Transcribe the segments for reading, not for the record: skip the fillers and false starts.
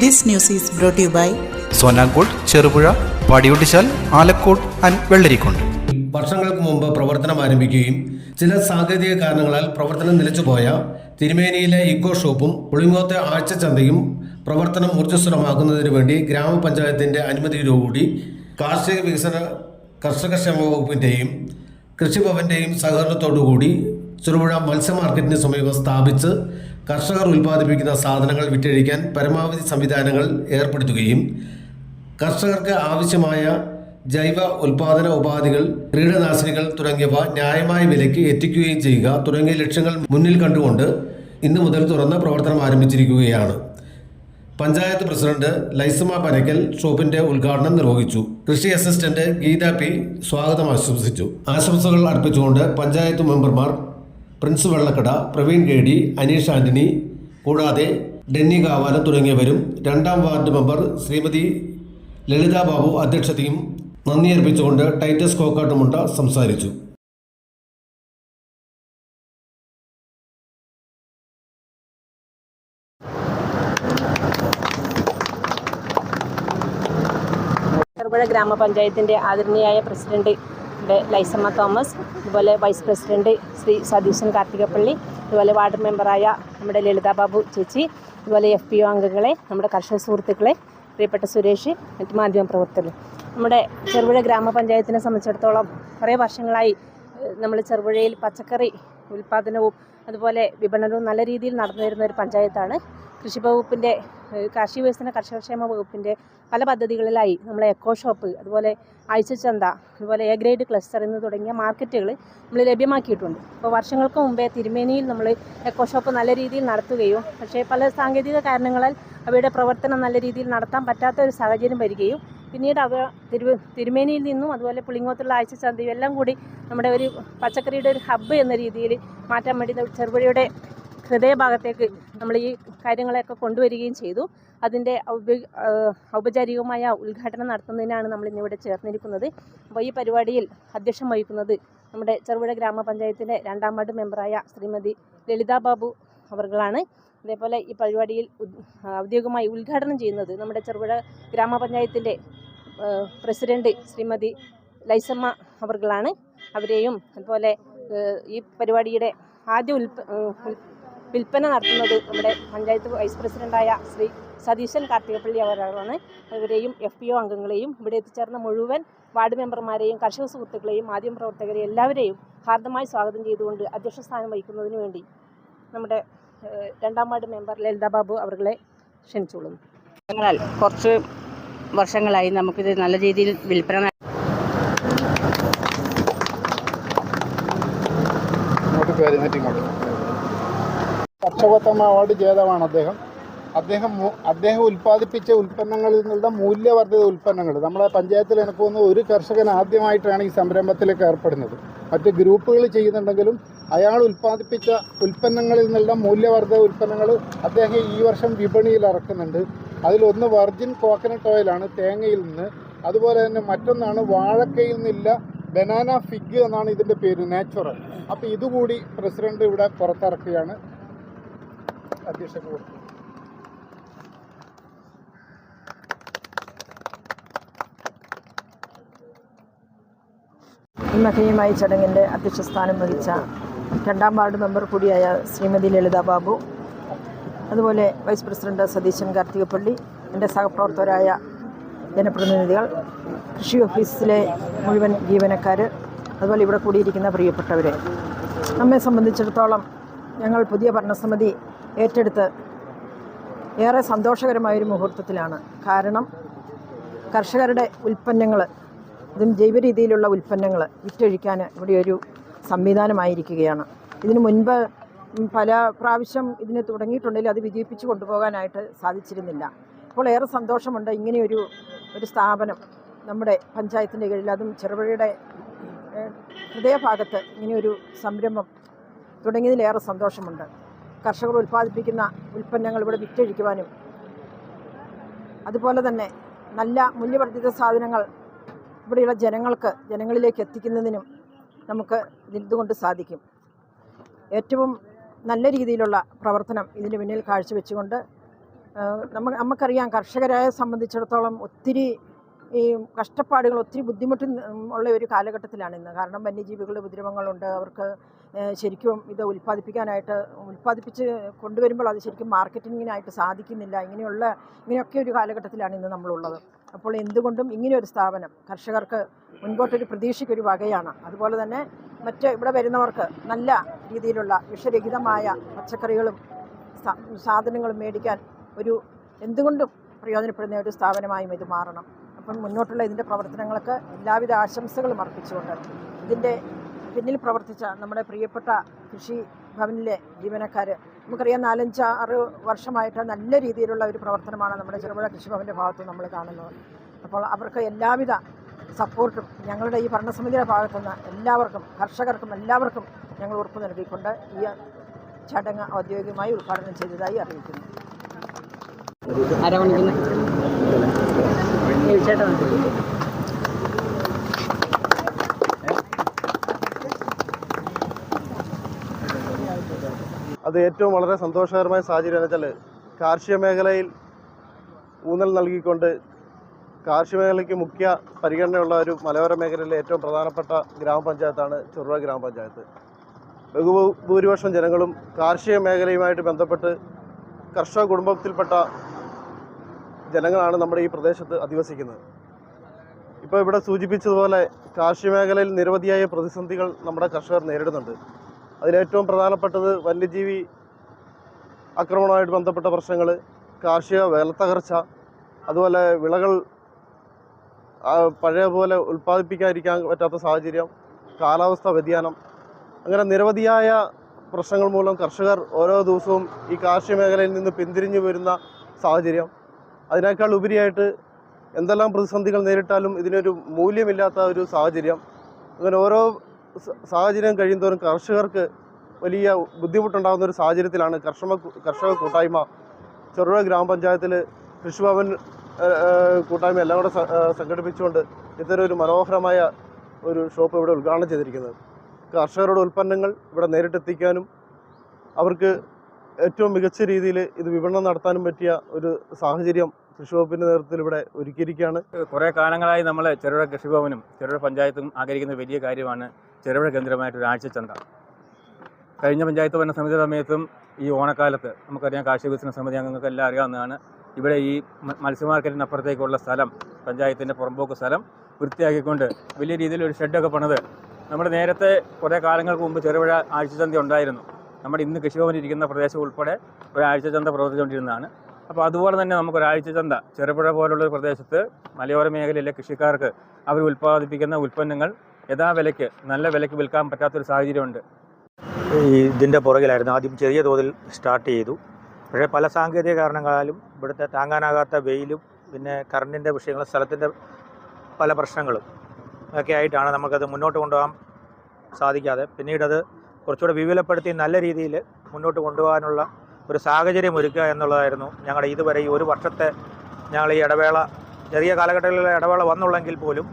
This news is brought to you by Sonankode, Cherupuzha, Padiyottuchal, Alakode and Vellarikundu. വർഷങ്ങൾക്ക് മുമ്പ് പ്രവർത്തനം ആരംഭിക്കുകയും ചില സാങ്കേതിക കാരണങ്ങളാൽ പ്രവർത്തനം നിലച്ചുപോയ തിരുമേനിയിലെ ഇക്കോ ഷോപ്പും പുളിങ്ങോത്തെ ആഴ്ചച്ചന്തയും പ്രവർത്തനം ഊർജ്ജസ്വലമാക്കുന്നതിന് വേണ്ടി ഗ്രാമപഞ്ചായത്തിൻ്റെ അനുമതിയോടുകൂടി കാർഷിക വികസന കർഷകക്ഷേമ വകുപ്പിൻ്റെയും കൃഷിഭവൻ്റെയും സഹകരണത്തോടുകൂടി ചെറുപുഴ മത്സ്യ മാർക്കറ്റിന് സമീപം സ്ഥാപിച്ച് കർഷകർ ഉൽപ്പാദിപ്പിക്കുന്ന സാധനങ്ങൾ വിറ്റഴിക്കാൻ പരമാവധി സംവിധാനങ്ങൾ ഏർപ്പെടുത്തുകയും കർഷകർക്ക് ആവശ്യമായ ജൈവ ഉൽപാദന ഉപാധികൾ, കീടനാശിനികൾ തുടങ്ങിയവ ന്യായമായ വിലയ്ക്ക് എത്തിക്കുകയും ചെയ്യുക തുടങ്ങിയ ലക്ഷ്യങ്ങൾ മുന്നിൽ കണ്ടുകൊണ്ട് ഇന്നു മുതൽ തുറന്ന പ്രവർത്തനം ആരംഭിച്ചിരിക്കുകയാണ്. പഞ്ചായത്ത് പ്രസിഡന്റ് ലൈസമ്മ പനക്കൽ ഷോപ്പിന്റെ ഉദ്ഘാടനം നിർവഹിച്ചു. കൃഷി അസിസ്റ്റന്റ് ഗീത പി സ്വാഗതം ആശംസിച്ചു. ആശംസകൾ അർപ്പിച്ചുകൊണ്ട് പഞ്ചായത്ത് മെമ്പർമാർ പ്രിൻസ് വെള്ളക്കട, പ്രവീൺ കേടി, അനീഷ് ആന്റണി കൂടാതെ ഡെന്നി കാവാലം തുടങ്ങിയവരും രണ്ടാം വാർഡ് മെമ്പർ ശ്രീമതി ലളിത ബാബു അധ്യക്ഷതയും നന്ദി അർപ്പിച്ചുകൊണ്ട് ടൈറ്റസ് കോക്കാട്ടുമുണ്ട സംസാരിച്ചു. ചെറുപുഴ ഗ്രാമപഞ്ചായത്തിൻ്റെ ആദരണീയായ പ്രസിഡന്റ് ലൈസമ്മ തോമസ്, അതുപോലെ വൈസ് പ്രസിഡന്റ് ശ്രീ സതീശൻ കാർത്തികപ്പള്ളി, അതുപോലെ വാർഡ് മെമ്പറായ നമ്മുടെ ലളിത ബാബു ചേച്ചി, അതുപോലെ FPO അംഗങ്ങളെ, നമ്മുടെ കർഷക സുഹൃത്തുക്കളെ, പ്രിയപ്പെട്ട സുരേഷ്, മറ്റ് മാധ്യമപ്രവർത്തകർ. നമ്മുടെ ചെറുപുഴ ഗ്രാമപഞ്ചായത്തിനെ സംബന്ധിച്ചിടത്തോളം കുറേ വർഷങ്ങളായി നമ്മൾ ചെറുപുഴയിൽ പച്ചക്കറി ഉൽപ്പാദനവും അതുപോലെ വിപണനവും നല്ല രീതിയിൽ നടന്നു വരുന്ന ഒരു പഞ്ചായത്താണ്. കൃഷി വകുപ്പിൻ്റെ കാർഷിക വികസന കർഷകക്ഷേമ വകുപ്പിൻ്റെ പല പദ്ധതികളിലായി നമ്മളെ എക്കോ ഷോപ്പ്, അതുപോലെ ആഴ്ചച്ചന്ത, അതുപോലെ A ഗ്രേഡ് ക്ലസ്റ്റർ എന്ന് തുടങ്ങിയ മാർക്കറ്റുകൾ നമ്മൾ ലഭ്യമാക്കിയിട്ടുണ്ട്. അപ്പോൾ വർഷങ്ങൾക്ക് മുമ്പേ തിരുമേനിയിൽ നമ്മൾ എക്കോ ഷോപ്പ് നല്ല രീതിയിൽ നടത്തുകയും പക്ഷേ പല സാങ്കേതിക കാരണങ്ങളാൽ അവയുടെ പ്രവർത്തനം നല്ല രീതിയിൽ നടത്താൻ പറ്റാത്ത ഒരു സാഹചര്യം വരികയും പിന്നീട് അവ തിരുമേനിയിൽ നിന്നും അതുപോലെ പുളിങ്ങോത്തുള്ള ആഴ്ചച്ചന്തയും എല്ലാം കൂടി നമ്മുടെ ഒരു പച്ചക്കറിയുടെ ഒരു ഹബ്ബ് എന്ന രീതിയിൽ മാറ്റാൻ വേണ്ടി ചെറുപുഴയുടെ ഹൃദയഭാഗത്തേക്ക് നമ്മൾ ഈ കാര്യങ്ങളെയൊക്കെ കൊണ്ടുവരികയും ചെയ്തു. അതിൻ്റെ ഔപചാരികമായ ഉദ്ഘാടനം നടത്തുന്നതിനാണ് നമ്മൾ ഇന്നിവിടെ ചേർന്നിരിക്കുന്നത്. അപ്പോൾ ഈ പരിപാടിയിൽ അധ്യക്ഷം വഹിക്കുന്നത് നമ്മുടെ ചെറുപുഴ ഗ്രാമപഞ്ചായത്തിൻ്റെ രണ്ടാം വാർഡ് മെമ്പറായ ശ്രീമതി ലളിത ബാബു അവർകളാണ്. അതേപോലെ ഈ പരിപാടിയിൽ ഔദ്യോഗികമായി ഉദ്ഘാടനം ചെയ്യുന്നത് നമ്മുടെ ചെറുപുഴ ഗ്രാമപഞ്ചായത്തിൻ്റെ പ്രസിഡന്റ് ശ്രീമതി ലൈസമ്മ അവർകളാണ്. അവരെയും അതുപോലെ ഈ പരിപാടിയുടെ ആദ്യ വിൽപ്പന നടത്തുന്നത് നമ്മുടെ പഞ്ചായത്ത് വൈസ് പ്രസിഡന്റായ ശ്രീ സതീശൻ കാർത്തികപ്പള്ളി അവരാണ്. അവരെയും FPO അംഗങ്ങളെയും ഇവിടെ എത്തിച്ചേർന്ന മുഴുവൻ വാർഡ് മെമ്പർമാരെയും കർഷക സുഹൃത്തുക്കളെയും മാധ്യമപ്രവർത്തകരെയും എല്ലാവരെയും ഹാർദമായി സ്വാഗതം ചെയ്തുകൊണ്ട് അധ്യക്ഷ സ്ഥാനം വഹിക്കുന്നതിന് വേണ്ടി നമ്മുടെ രണ്ടാം വാർഡ് മെമ്പർ ലളിത ബാബു അവരെ ക്ഷണിച്ചോളുന്നു. എന്നാൽ കുറച്ച് വർഷങ്ങളായി നമുക്കിത് നല്ല രീതിയിൽ വിൽപ്പന കർഷകോത്തമ അവാർഡ് ജേതാവാണ് അദ്ദേഹം ഉൽപ്പാദിപ്പിച്ച ഉൽപ്പന്നങ്ങളിൽ നിന്നുള്ള മൂല്യവർദ്ധിത ഉൽപ്പന്നങ്ങൾ നമ്മളെ പഞ്ചായത്തിൽ എനിക്ക് തോന്നുന്നു ഒരു കർഷകൻ ആദ്യമായിട്ടാണ് ഈ സംരംഭത്തിലേക്ക് ഏർപ്പെടുന്നത്. മറ്റ് ഗ്രൂപ്പുകൾ ചെയ്യുന്നുണ്ടെങ്കിലും അയാൾ ഉൽപ്പാദിപ്പിച്ച ഉൽപ്പന്നങ്ങളിൽ നിന്നുള്ള മൂല്യവർദ്ധിത ഉൽപ്പന്നങ്ങൾ അദ്ദേഹം ഈ വർഷം വിപണിയിൽ ഇറക്കുന്നുണ്ട്. അതിലൊന്ന് വെർജിൻ കോക്കനട്ട് ഓയിലാണ്, തേങ്ങയിൽ നിന്ന്. അതുപോലെ തന്നെ മറ്റൊന്നാണ് വാഴക്കയിൽ നിന്നില്ല ബനാന ഫിഗ് എന്നാണ് ഇതിൻ്റെ പേര്, നാച്ചുറൽ. അപ്പോൾ ഇതുകൂടി പ്രസിഡന്റ് ഇവിടെ പുറത്തിറക്കുകയാണ്. അധ്യക്ഷ ഈ മഹനീയമായ ചടങ്ങിൻ്റെ അധ്യക്ഷ സ്ഥാനം വഹിച്ച രണ്ടാം വാർഡ് മെമ്പർ കൂടിയായ ശ്രീമതി ലളിത ബാബു, അതുപോലെ വൈസ് പ്രസിഡന്റ് സതീശൻ കാർത്തികപ്പള്ളി, എൻ്റെ സഹപ്രവർത്തകരായ ജനപ്രതിനിധികൾ, കൃഷി ഓഫീസിലെ മുഴുവൻ ജീവനക്കാർ, അതുപോലെ ഇവിടെ കൂടിയിരിക്കുന്ന പ്രിയപ്പെട്ടവരെ, നമ്മെ സംബന്ധിച്ചിടത്തോളം ഞങ്ങൾ പുതിയ ഭരണസമിതി ഏറ്റെടുത്ത് ഏറെ സന്തോഷകരമായൊരു മുഹൂർത്തത്തിലാണ്. കാരണം കർഷകരുടെ ഉൽപ്പന്നങ്ങൾ, അതും ജൈവ രീതിയിലുള്ള ഉൽപ്പന്നങ്ങൾ വിറ്റഴിക്കാൻ ഇവിടെ ഒരു സംവിധാനമായിരിക്കുകയാണ്. ഇതിനു മുൻപ് പല പ്രാവശ്യം ഇതിന് തുടങ്ങിയിട്ടുണ്ടെങ്കിൽ അത് വിജയിപ്പിച്ച് കൊണ്ടുപോകാനായിട്ട് സാധിച്ചിരുന്നില്ല. അപ്പോൾ ഏറെ സന്തോഷമുണ്ട് ഇങ്ങനെയൊരു സ്ഥാപനം നമ്മുടെ പഞ്ചായത്തിൻ്റെ കീഴിൽ, അതും ചെറുപുഴയുടെ ഹൃദയഭാഗത്ത് ഇങ്ങനെയൊരു സംരംഭം തുടങ്ങിയതിലേറെ സന്തോഷമുണ്ട്. കർഷകർ ഉൽപ്പാദിപ്പിക്കുന്ന ഉൽപ്പന്നങ്ങൾ ഇവിടെ വിറ്റഴിക്കുവാനും അതുപോലെ തന്നെ നല്ല മൂല്യവർദ്ധിത സാധനങ്ങൾ ഇവിടെയുള്ള ജനങ്ങളിലേക്ക് എത്തിക്കുന്നതിനും നമുക്ക് ഇതുകൊണ്ട് സാധിക്കും. ഏറ്റവും നല്ല രീതിയിലുള്ള പ്രവർത്തനം ഇതിന് പിന്നിൽ കാഴ്ചവെച്ചുകൊണ്ട് നമുക്കറിയാം കർഷകരെ സംബന്ധിച്ചിടത്തോളം ഒത്തിരി ഈ കഷ്ടപ്പാടുകൾ, ഒത്തിരി ബുദ്ധിമുട്ട് ഉള്ള ഒരു കാലഘട്ടത്തിലാണ് ഇന്ന്. കാരണം വന്യജീവികളുടെ ഉപദ്രവങ്ങളുണ്ട്. അവർക്ക് ശരിക്കും ഇത് ഉൽപ്പാദിപ്പിച്ച് കൊണ്ടുവരുമ്പോൾ അത് ശരിക്കും മാർക്കറ്റിങ്ങിനായിട്ട് സാധിക്കുന്നില്ല. ഇങ്ങനെയൊക്കെ ഒരു കാലഘട്ടത്തിലാണ് ഇന്ന് നമ്മളുള്ളത്. അപ്പോൾ എന്തുകൊണ്ടും ഇങ്ങനെയൊരു സ്ഥാപനം കർഷകർക്ക് മുൻപോട്ടൊരു പ്രതീക്ഷയ്ക്കൊരു വകയാണ്. അതുപോലെ തന്നെ ഇവിടെ വരുന്നവർക്ക് നല്ല രീതിയിലുള്ള വിഷരഹിതമായ പച്ചക്കറികളും സാധനങ്ങളും മേടിക്കാൻ എന്തുകൊണ്ടും പ്രയോജനപ്പെടുന്ന ഒരു സ്ഥാപനമായും ഇത് മാറണം. അപ്പം മുന്നോട്ടുള്ള ഇതിൻ്റെ പ്രവർത്തനങ്ങൾക്ക് എല്ലാവിധ ആശംസകളും അർപ്പിച്ചുകൊണ്ട് ഇതിൻ്റെ പിന്നിൽ പ്രവർത്തിച്ച നമ്മുടെ പ്രിയപ്പെട്ട കൃഷി ഭവനിലെ ജീവനക്കാർ, നമുക്കറിയാം 4-6 വർഷമായിട്ട് നല്ല രീതിയിലുള്ള ഒരു പ്രവർത്തനമാണ് നമ്മുടെ ചെറുപുഴ കൃഷിഭവൻ്റെ ഭാഗത്ത് നമ്മൾ കാണുന്നത്. അപ്പോൾ അവർക്ക് എല്ലാവിധ സപ്പോർട്ടും ഞങ്ങളുടെ ഈ ഭരണസമിതിയുടെ ഭാഗത്തുനിന്ന് എല്ലാവർക്കും, കർഷകർക്കും എല്ലാവർക്കും ഞങ്ങൾ ഉറപ്പ് നൽകിക്കൊണ്ട് ഈ ചടങ്ങ് ഔദ്യോഗികമായി ഉദ്ഘാടനം ചെയ്തതായി അറിയിക്കുന്നു. അത് ഏറ്റവും വളരെ സന്തോഷകരമായ സാഹചര്യം എന്ന് വെച്ചാൽ കാർഷിക മേഖലയിൽ ഊന്നൽ നൽകിക്കൊണ്ട് കാർഷിക മേഖലയ്ക്ക് മുഖ്യ പരിഗണനയുള്ള ഒരു മലയോര മേഖലയിലെ ഏറ്റവും പ്രധാനപ്പെട്ട ഗ്രാമപഞ്ചായത്താണ് ചെറുപുഴ ഗ്രാമപഞ്ചായത്ത്. ബഹുഭൂരിപക്ഷം ജനങ്ങളും കാർഷിക മേഖലയുമായിട്ട് ബന്ധപ്പെട്ട് കർഷക കുടുംബത്തിൽപ്പെട്ട ജനങ്ങളാണ് നമ്മുടെ ഈ പ്രദേശത്ത് അധിവസിക്കുന്നത്. ഇപ്പോൾ ഇവിടെ സൂചിപ്പിച്ചതുപോലെ കാർഷിക മേഖലയിൽ നിരവധിയായ പ്രതിസന്ധികൾ നമ്മുടെ കർഷകർ നേരിടുന്നുണ്ട്. അതിലേറ്റവും പ്രധാനപ്പെട്ടത് വന്യജീവി ആക്രമണവുമായിട്ട് ബന്ധപ്പെട്ട പ്രശ്നങ്ങൾ, കാർഷിക വിലത്തകർച്ച, അതുപോലെ വിളകൾ പഴയ പോലെ ഉൽപ്പാദിപ്പിക്കാതിരിക്കാൻ പറ്റാത്ത സാഹചര്യം, കാലാവസ്ഥാ വ്യതിയാനം, അങ്ങനെ നിരവധിയായ പ്രശ്നങ്ങൾ മൂലം കർഷകർ ഓരോ ദിവസവും ഈ കാർഷിക മേഖലയിൽ നിന്ന് പിന്തിരിഞ്ഞു വരുന്ന സാഹചര്യം. അതിനേക്കാൾ ഉപരിയായിട്ട് എന്തെല്ലാം പ്രതിസന്ധികൾ നേരിട്ടാലും ഇതിനൊരു മൂല്യമില്ലാത്ത ഒരു സാഹചര്യം. അങ്ങനെ ഓരോ സാഹചര്യം കഴിയുന്തോറും കർഷകർക്ക് വലിയ ബുദ്ധിമുട്ടുണ്ടാകുന്ന ഒരു സാഹചര്യത്തിലാണ് കർഷക കൂട്ടായ്മ ചെറുപുഴ ഗ്രാമപഞ്ചായത്തിൽ കൃഷിഭവൻ കൂട്ടായ്മ എല്ലാം കൂടെ സംഘടിപ്പിച്ചുകൊണ്ട് ഇത്തരം ഒരു മനോഹരമായ ഒരു ഷോപ്പ് ഇവിടെ ഉദ്ഘാടനം ചെയ്തിരിക്കുന്നത്. കർഷകരുടെ ഉൽപ്പന്നങ്ങൾ ഇവിടെ നേരിട്ടെത്തിക്കാനും അവർക്ക് ഏറ്റവും മികച്ച രീതിയിൽ ഇത് വിപണനം നടത്താനും പറ്റിയ ഒരു സാഹചര്യം കൃഷിവകുപ്പിൻ്റെ നേതൃത്വത്തിൽ ഇവിടെ ഒരുക്കിയിരിക്കുകയാണ്. കുറേ കാലങ്ങളായി നമ്മൾ ചെറുപുഴ കൃഷിഭവനും ചെറുപുഴ പഞ്ചായത്തും ആഗ്രഹിക്കുന്ന വലിയ കാര്യമാണ് ചെറുപുഴ കേന്ദ്രമായിട്ടൊരു ആഴ്ചച്ചന്ത. കഴിഞ്ഞ പഞ്ചായത്ത് ഭരണ സമിതി സമയത്തും ഈ ഓണക്കാലത്ത് നമുക്കറിയാം, കാർഷിക വികസന സമിതി അംഗങ്ങൾക്ക് എല്ലാം അറിയാവുന്നതാണ്, ഇവിടെ ഈ മത്സ്യ മാർക്കറ്റിനപ്പുറത്തേക്കുള്ള സ്ഥലം, പഞ്ചായത്തിൻ്റെ പുറമ്പോക്ക് സ്ഥലം വൃത്തിയാക്കിക്കൊണ്ട് വലിയ രീതിയിലൊരു ഷെഡൊക്കെ പണിത് നമ്മൾ നേരത്തെ കുറേ കാലങ്ങൾക്ക് മുമ്പ് ചെറുപുഴ ആഴ്ചച്ചന്ത ഉണ്ടായിരുന്നു. നമ്മുടെ ഇന്ന് കൃഷിഭവൻ ഇരിക്കുന്ന പ്രദേശം ഉൾപ്പെടെ ഒരാഴ്ചച്ചന്ത പ്രവർത്തിച്ചുകൊണ്ടിരുന്നതാണ്. അപ്പോൾ അതുപോലെ തന്നെ നമുക്കൊരാഴ്ചച്ചന്ത ചെറുപുഴ പോലുള്ളൊരു പ്രദേശത്ത് മലയോര മേഖലയിലെ കൃഷിക്കാർക്ക് അവർ ഉൽപ്പാദിപ്പിക്കുന്ന ഉൽപ്പന്നങ്ങൾ യഥാവിലയ്ക്ക് നല്ല വിലയ്ക്ക് വിൽക്കാൻ പറ്റാത്തൊരു സാഹചര്യമുണ്ട്. ഇതിൻ്റെ പുറകിലായിരുന്നു. ആദ്യം ചെറിയ തോതിൽ സ്റ്റാർട്ട് ചെയ്തു. പക്ഷേ പല സാങ്കേതിക കാരണങ്ങളാലും ഇവിടുത്തെ താങ്ങാനാകാത്ത വെയിലും പിന്നെ കറണ്ടിൻ്റെ വിഷയങ്ങളും സ്ഥലത്തിൻ്റെ പല പ്രശ്നങ്ങളും ഒക്കെ ആയിട്ടാണ് നമുക്കത് മുന്നോട്ട് കൊണ്ടുപോകാൻ സാധിക്കാതെ, പിന്നീടത് കുറച്ചുകൂടെ വിപുലപ്പെടുത്തി നല്ല രീതിയിൽ മുന്നോട്ട് കൊണ്ടുപോകാനുള്ള ഒരു സാഹചര്യം ഒരുക്കുക എന്നുള്ളതായിരുന്നു ഞങ്ങളുടെ ഇതുവരെ ഈ ഒരു വർഷത്തെ ഞങ്ങൾ ഈ ഇടവേള, ചെറിയ കാലഘട്ടങ്ങളിലെ ഇടവേള വന്നുള്ളെങ്കിൽ പോലും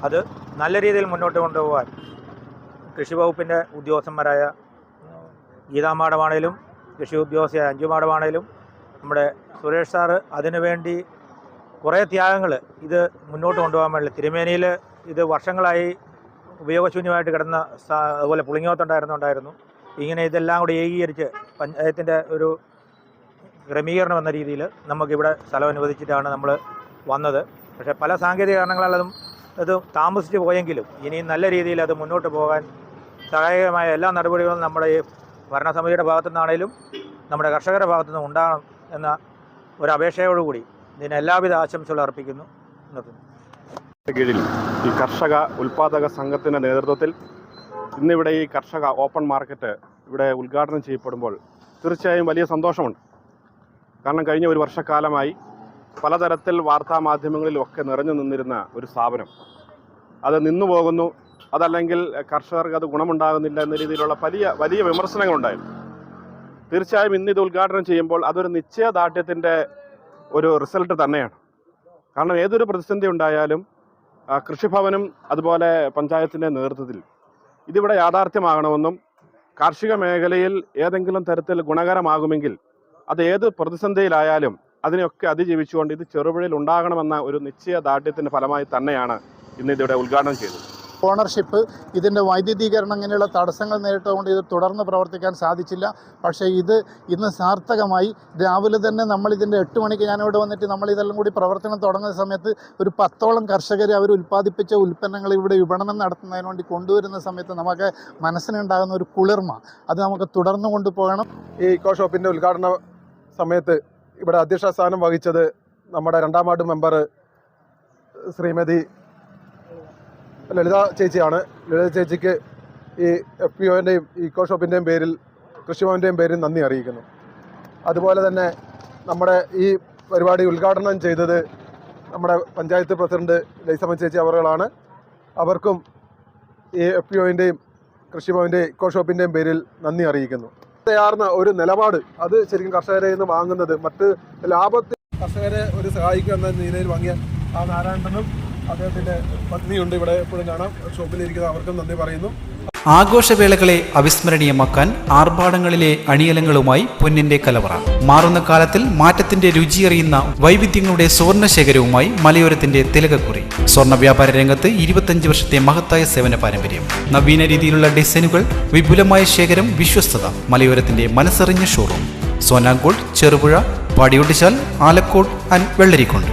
അത് നല്ല രീതിയിൽ മുന്നോട്ട് കൊണ്ടുപോകാൻ കൃഷി വകുപ്പിൻ്റെ ഉദ്യോഗസ്ഥന്മാരായ ഗീതാ മാഡമാണേലും കൃഷി ഉദ്യോഗസ്ഥയായ അഞ്ജു മാഡമാണേലും നമ്മുടെ സുരേഷ് സാറ് അതിനുവേണ്ടി കുറേ ത്യാഗങ്ങൾ ഇത് മുന്നോട്ട് കൊണ്ടുപോകാൻ വേണ്ടി, തിരുമേനിയിൽ ഇത് വർഷങ്ങളായി ഉപയോഗശൂന്യമായിട്ട് കിടന്ന അതുപോലെ പുളിങ്ങോത്തുണ്ടായിരുന്നു. ഇങ്ങനെ ഇതെല്ലാം കൂടി ഏകീകരിച്ച് പഞ്ചായത്തിൻ്റെ ഒരു ക്രമീകരണം എന്ന രീതിയിൽ നമുക്കിവിടെ സ്ഥലം അനുവദിച്ചിട്ടാണ് നമ്മൾ വന്നത്. പക്ഷേ പല സാങ്കേതിക കാരണങ്ങളാൽ അത് താമസിച്ച് പോയെങ്കിലും ഇനിയും നല്ല രീതിയിൽ അത് മുന്നോട്ട് പോകാൻ സഹായകമായ എല്ലാ നടപടികളും നമ്മുടെ ഈ ഭരണസമിതിയുടെ ഭാഗത്തു നിന്നാണേലും നമ്മുടെ കർഷകരുടെ ഭാഗത്തു നിന്നും ഉണ്ടാകണം എന്ന ഒരു അപേക്ഷയോടുകൂടി ഇതിന് എല്ലാവിധ ആശംസകളും അർപ്പിക്കുന്നു. കീഴിൽ ഈ കർഷക ഉൽപ്പാദക സംഘത്തിൻ്റെ നേതൃത്വത്തിൽ ഇന്നിവിടെ ഈ കർഷക ഓപ്പൺ മാർക്കറ്റ് ഇവിടെ ഉദ്ഘാടനം ചെയ്യപ്പെടുമ്പോൾ തീർച്ചയായും വലിയ സന്തോഷമുണ്ട്. കാരണം കഴിഞ്ഞ ഒരു വർഷക്കാലമായി പലതരത്തിൽ വാർത്താമാധ്യമങ്ങളിലൊക്കെ നിറഞ്ഞു നിന്നിരുന്ന ഒരു സ്ഥാപനം അത് നിന്നു പോകുന്നു, അതല്ലെങ്കിൽ കർഷകർക്ക് അത് ഗുണമുണ്ടാകുന്നില്ല എന്ന രീതിയിലുള്ള വലിയ വിമർശനങ്ങളുണ്ടായിരുന്നു. തീർച്ചയായും ഇന്നിത് ഉദ്ഘാടനം ചെയ്യുമ്പോൾ അതൊരു നിശ്ചയദാർഢ്യത്തിൻ്റെ ഒരു റിസൾട്ട് തന്നെയാണ്. കാരണം ഏതൊരു പ്രതിസന്ധി ഉണ്ടായാലും കൃഷിഭവനും അതുപോലെ പഞ്ചായത്തിൻ്റെ നേതൃത്വത്തിൽ ഇതിവിടെ യാഥാർത്ഥ്യമാകണമെന്നും കാർഷിക മേഖലയിൽ ഏതെങ്കിലും തരത്തിൽ ഗുണകരമാകുമെങ്കിൽ അത് ഏത് പ്രതിസന്ധിയിലായാലും അതിനെയൊക്കെ അതിജീവിച്ചുകൊണ്ട് ഇത് ചെറുപുഴയിൽ ഉണ്ടാകണമെന്ന ഒരു നിശ്ചയദാർഢ്യത്തിൻ്റെ ഫലമായി തന്നെയാണ് ഇന്ന് ഇതിവിടെ ഉദ്ഘാടനം ചെയ്തത്. ഓണർഷിപ്പ്, ഇതിൻ്റെ വൈദ്യുതീകരണം ഇങ്ങനെയുള്ള തടസ്സങ്ങൾ നേരിട്ടുകൊണ്ട് ഇത് തുടർന്ന് പ്രവർത്തിക്കാൻ സാധിച്ചില്ല. പക്ഷേ ഇത് ഇന്ന് സാർത്ഥകമായി രാവിലെ തന്നെ നമ്മളിതിൻ്റെ 8 മണിക്ക് ഞാനിവിടെ വന്നിട്ട് നമ്മളിതെല്ലാം കൂടി പ്രവർത്തനം തുടങ്ങുന്ന സമയത്ത് ഒരു 10ഓളം കർഷകർ അവർ ഉൽപ്പാദിപ്പിച്ച ഉൽപ്പന്നങ്ങൾ ഇവിടെ വിപണനം നടത്തുന്നതിന് വേണ്ടി കൊണ്ടുവരുന്ന സമയത്ത് നമുക്ക് മനസ്സിനുണ്ടാകുന്ന ഒരു കുളിർമ അത് നമുക്ക് തുടർന്ന് കൊണ്ടുപോകണം. ഈ ഇക്കോ ഷോപ്പിൻ്റെ ഉദ്ഘാടന സമയത്ത് ഇവിടെ അധ്യക്ഷ സ്ഥാനം വഹിച്ചത് നമ്മുടെ 2ാം വാർഡ് മെമ്പർ ശ്രീമതി ലളിത ചേച്ചിയാണ്. ലളിത ചേച്ചിക്ക് ഈ FPOൻ്റെയും ഇക്കോ ഷോപ്പിൻ്റെയും പേരിൽ കൃഷിഭവൻ്റെയും പേരിൽ നന്ദി അറിയിക്കുന്നു. അതുപോലെ തന്നെ നമ്മുടെ ഈ പരിപാടി ഉദ്ഘാടനം ചെയ്തത് നമ്മുടെ പഞ്ചായത്ത് പ്രസിഡന്റ് ലൈസമ്മ ചേച്ചി അവറുകളാണ്. അവർക്കും ഈ FPOൻ്റെയും കൃഷിഭവൻ്റെയും ഇക്കോ ഷോപ്പിൻ്റെയും പേരിൽ നന്ദി അറിയിക്കുന്നു. തയ്യാറുന്ന ഒരു നിലപാട് അത് ശരിക്കും കർഷകരെ നിന്ന് വാങ്ങുന്നത് മറ്റ് ലാഭത്തിൽ കർഷകരെ ഒരു സഹായിക്കുക എന്ന നിലയിൽ വാങ്ങിയ ആ നാരായണനും അദ്ദേഹത്തിൻ്റെ പത്നിയുണ്ട് ഇവിടെ എപ്പോഴും കാണാം. ഷോപ്പിലിരിക്കുന്ന അവർക്കും നന്ദി പറയുന്നു. ആഘോഷവേളകളെ അവിസ്മരണീയമാക്കാൻ ആർഭാടങ്ങളിലെ അണിയലങ്ങളുമായി പൊന്നിന്റെ കലവറ. മാറുന്ന കാലത്തിൽ മാറ്റത്തിന്റെ രുചിയറിയുന്ന വൈവിധ്യങ്ങളുടെ സുവർണശേഖരവുമായി മലയോരത്തിന്റെ തിലകക്കുറി. സ്വർണ്ണ വ്യാപാര രംഗത്ത് 25 വർഷത്തെ മഹത്തായ സേവന പാരമ്പര്യം. നവീന രീതിയിലുള്ള ഡിസൈനുകൾ, വിപുലമായ ശേഖരം, വിശ്വസ്തത. മലയോരത്തിന്റെ മനസ്സറിഞ്ഞ ഷോറൂം. സോനാങ്കോട്, ചെറുപുഴ, പാടിയൊട്ടിച്ചാൽ, ആലക്കോട് ആൻഡ് വെള്ളരിക്കുണ്ട്.